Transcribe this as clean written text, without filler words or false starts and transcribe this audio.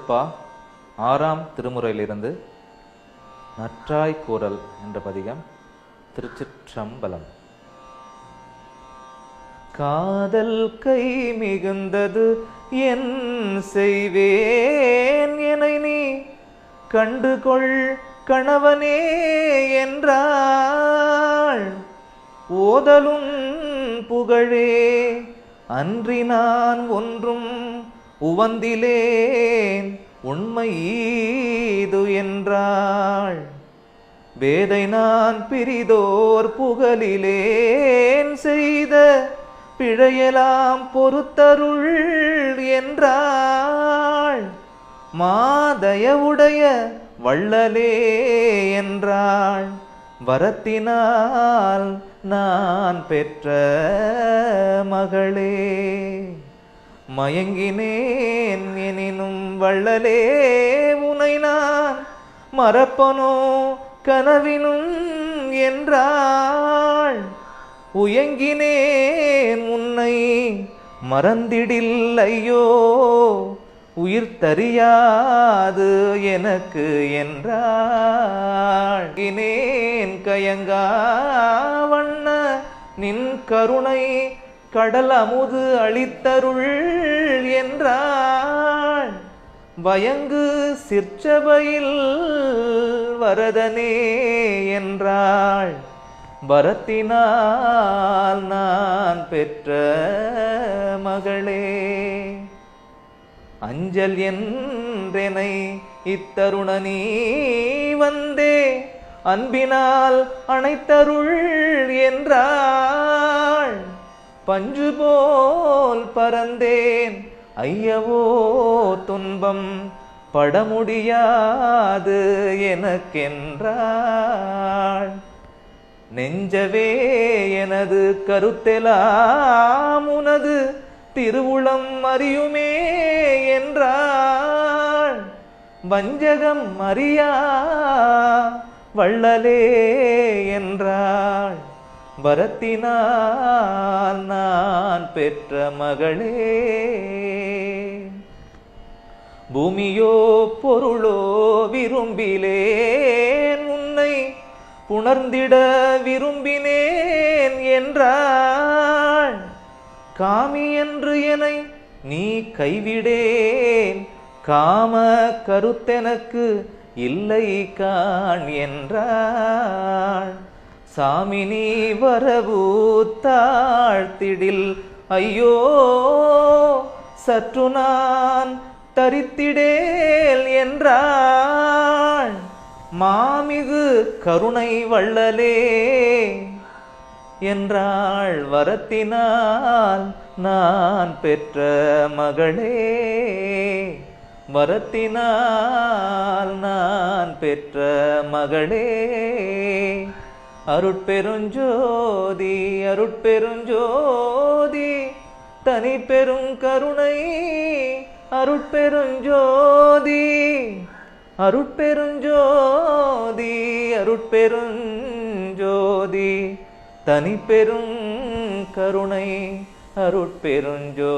திருவருட்பா 6ஆம் திருமுறையிலிருந்து நற்றாய் கூறல் என்ற பதிகம். திருச்சிற்றம்பலம். காதல் கை மிகுந்தது என் செய்வேன் எனை நீ கண்டுகொள் கணவனே என்றாள். ஓதலும் புகழே அன்றி நான் ஒன்றும் உவந்திலேன் உண்மை ஈது என்றாள். வேதை நான் பிரிதோர் புகழிலேன் செய்த பிழையெல்லாம் பொறுத்தருள் என்றாள். மாதயவுடைய வள்ளலே என்றாள். வரத்தினால் நான் பெற்ற மகளே. மயங்கினேன் எனினும் வள்ளலே உனை நான் மறப்பனோ கனவினும் என்றாள். உயங்கினேன் உன்னை மறந்திடில் ஐயோ உயிர் தறியாது எனக்கு என்றாள். இனேன் கயங்கா வண்ண நின் கருணை கடல் அமுது அளித்தருள் என்றாள். பயங்கு சிற்சபையில் வரதனே என்றாள். வரத்தினால் நான் பெற்ற மகளே. அஞ்சல் என்றெனை இத்தருண நீ வந்தே அன்பினால் அணைத்தருள் என்றாள். பஞ்சு போல் பறந்தேன் ஐயவோ துன்பம் பட முடியாது எனக்கென்றாள். நெஞ்சவே எனது கருத்தெலாம் உனது திருவுளம் அறியுமே என்றாள். வஞ்சகம் அறியா வள்ளலே என்றாள். வரத்தினால் நான் பெற்ற மகளே. பூமியோ பொருளோ விரும்பிலேன் உன்னை புணர்ந்திட விரும்பினேன் என்றாள். காமி என்று என்னை நீ கைவிடேன் காம கருத்தெனக்கு இல்லை காண் என்றாள். சாமி நீ வரவு தாழ்த்திடில் ஐயோ சற்று நான் தரித்திடேல் என்றாள். மாமிகு கருணை வள்ளலே என்றாள். வரத்தினால் நான் பெற்ற மகளே. வரத்தினால் நான் பெற்ற மகளே. அருட்பெருஞ்சோதி அருட்பெருஞ்சோதி தனி பெரும் கருணை அருட்பெருஞ்சோதி அருட்பெருஞ்சோதி அருட்பெருஞ்சோதி தனி பெரும் கருணை அருட்பெருஞ்சோதி.